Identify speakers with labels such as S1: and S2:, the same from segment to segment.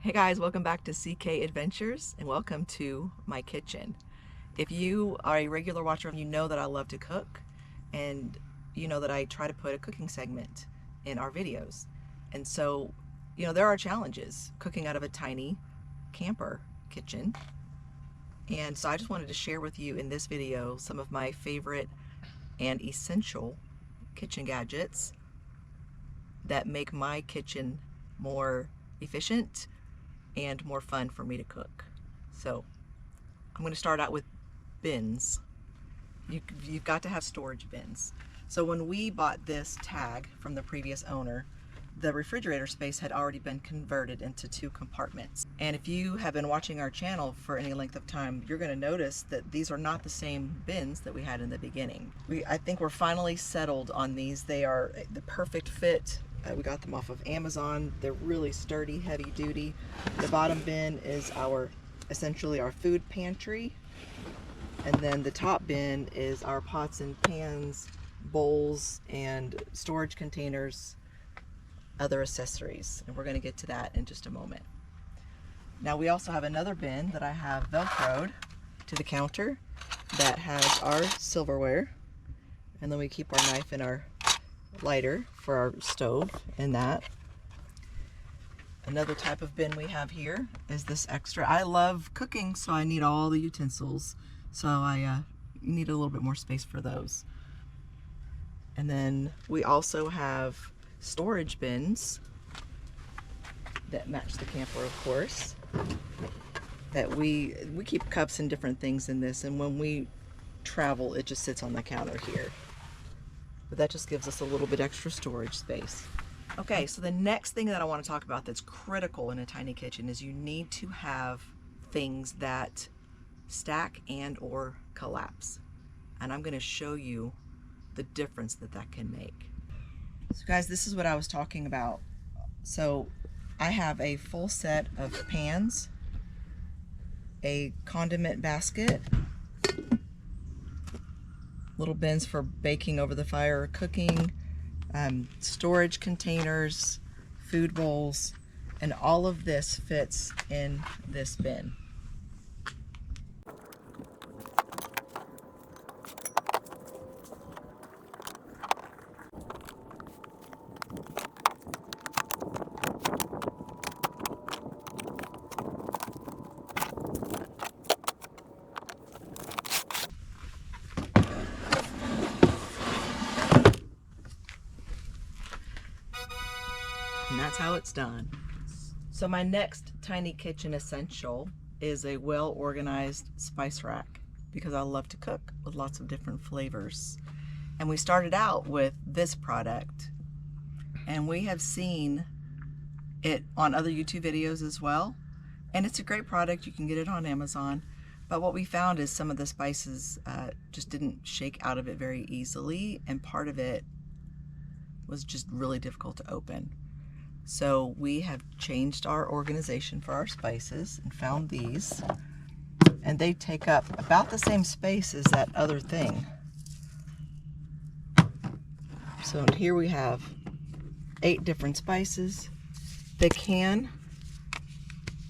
S1: Hey guys, welcome back to CK Adventures and welcome to my kitchen. If you are a regular watcher, you know that I love to cook and you know that I try to put a cooking segment in our videos. And so, there are challenges cooking out of a tiny camper kitchen. And so I just wanted to share with you in this video some of my favorite and essential kitchen gadgets that make my kitchen more efficient and more fun for me to cook. So I'm going to start out with bins. You've got to have storage bins. So when we bought this tag from the previous owner, the refrigerator space had already been converted into 2 compartments. And if you have been watching our channel for any length of time, you're going to notice that these are not the same bins that we had in the beginning. I think we're finally settled on these. They are the perfect fit. We got them off of Amazon. They're really sturdy, heavy duty. The bottom bin is essentially our food pantry. And then the top bin is our pots and pans, bowls, and storage containers, other accessories. And we're going to get to that in just a moment. Now we also have another bin that I have Velcroed to the counter that has our silverware. And then we keep our knife and our lighter for our stove in that. Another type of bin we have here is this extra. I love cooking, so I need all the utensils. So I need a little bit more space for those. And then we also have storage bins that match the camper, of course. That we keep cups and different things in this, and when we travel, it just sits on the counter here. But that just gives us a little bit extra storage space. Okay, so the next thing that I want to talk about that's critical in a tiny kitchen is you need to have things that stack and or collapse. And I'm going to show you the difference that can make. So guys, this is what I was talking about. So I have a full set of pans, a condiment basket, little bins for baking over the fire or cooking, storage containers, food bowls, and all of this fits in this bin. And that's how it's done. So my next tiny kitchen essential is a well-organized spice rack because I love to cook with lots of different flavors. And we started out with this product, and we have seen it on other YouTube videos as well. And it's a great product. You can get it on Amazon. But what we found is some of the spices just didn't shake out of it very easily, and part of it was just really difficult to open. So we have changed our organization for our spices and found these, and they take up about the same space as that other thing. So here we have 8 different spices. They can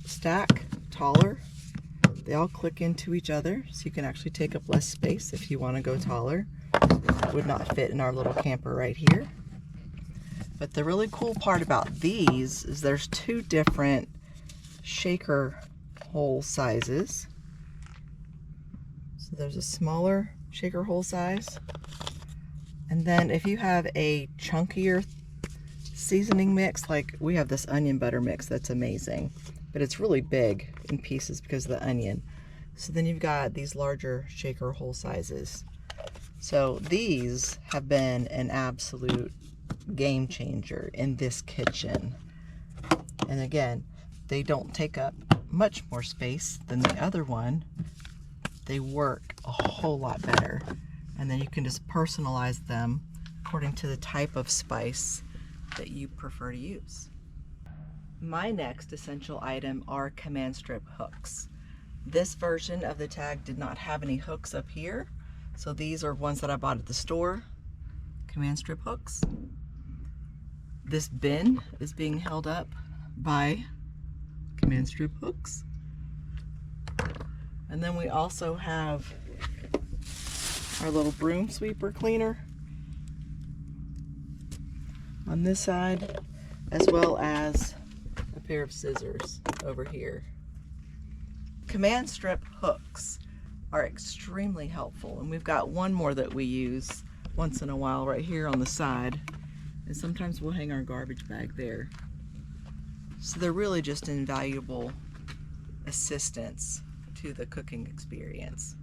S1: stack taller. They all click into each other, so you can actually take up less space if you want to go taller. Would not fit in our little camper right here. But the really cool part about these is there's 2 different shaker hole sizes. So there's a smaller shaker hole size. And then if you have a chunkier seasoning mix, like we have this onion butter mix that's amazing, but it's really big in pieces because of the onion. So then you've got these larger shaker hole sizes. So these have been an absolute game changer in this kitchen. And again, they don't take up much more space than the other one. They work a whole lot better. And then you can just personalize them according to the type of spice that you prefer to use. My next essential item are command strip hooks. This version of the tag did not have any hooks up here, so these are ones that I bought at the store, command strip hooks. This bin is being held up by command strip hooks. And then we also have our little broom sweeper cleaner on this side, as well as a pair of scissors over here. Command strip hooks are extremely helpful, and we've got one more that we use once in a while right here on the side, and sometimes we'll hang our garbage bag there. So they're really just invaluable assistance to the cooking experience.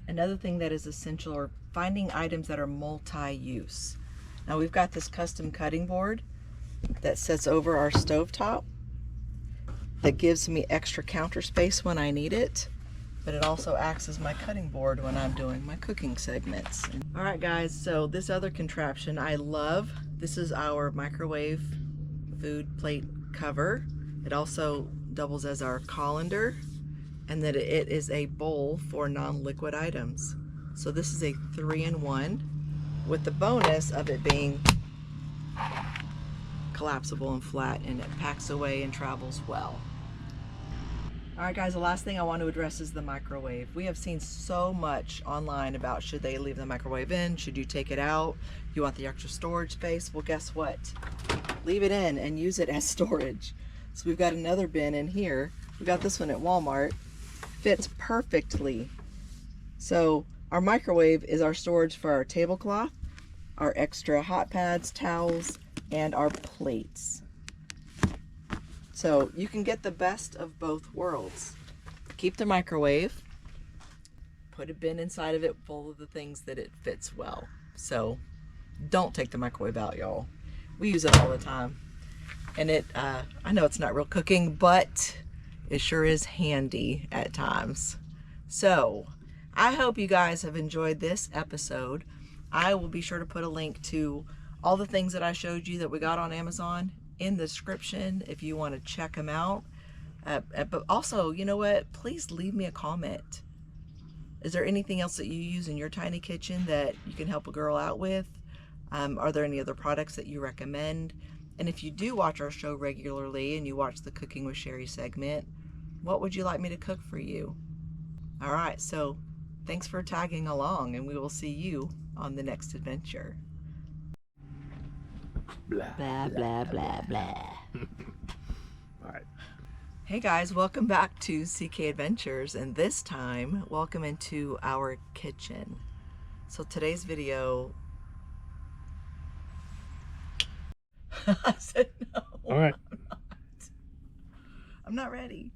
S1: Another thing that is essential are finding items that are multi-use. Now we've got this custom cutting board that sits over our stovetop that gives me extra counter space when I need it, but it also acts as my cutting board when I'm doing my cooking segments. All right guys, so this other contraption I love. This is our microwave food plate cover. It also doubles as our colander, and that it is a bowl for non-liquid items. So this is a 3-in-1 with the bonus of it being collapsible and flat, and it packs away and travels well. All right guys, the last thing I want to address is the microwave. We have seen so much online about should they leave the microwave in, should you take it out, you want the extra storage space. Well, guess what? Leave it in and use it as storage. So we've got another bin in here. We got this one at Walmart. Fits perfectly. So our microwave is our storage for our tablecloth, our extra hot pads, towels, and our plates. So you can get the best of both worlds. Keep the microwave, put a bin inside of it full of the things that it fits well. So don't take the microwave out, y'all. We use it all the time. And I know it's not real cooking, but it sure is handy at times. So I hope you guys have enjoyed this episode. I will be sure to put a link to all the things that I showed you that we got on Amazon in the description if you want to check them out. But also, you know what? Please leave me a comment. Is there anything else that you use in your tiny kitchen that you can help a girl out with? Are there any other products that you recommend? And if you do watch our show regularly and you watch the Cooking with Sherry segment, what would you like me to cook for you? All right, so thanks for tagging along, and we will see you on the next adventure.
S2: Blah,
S1: Blah, blah, blah, blah.
S2: All right.
S1: Hey guys, welcome back to CK Adventures, and this time, welcome into our kitchen. So today's video... I said no.
S2: All right.
S1: I'm not ready.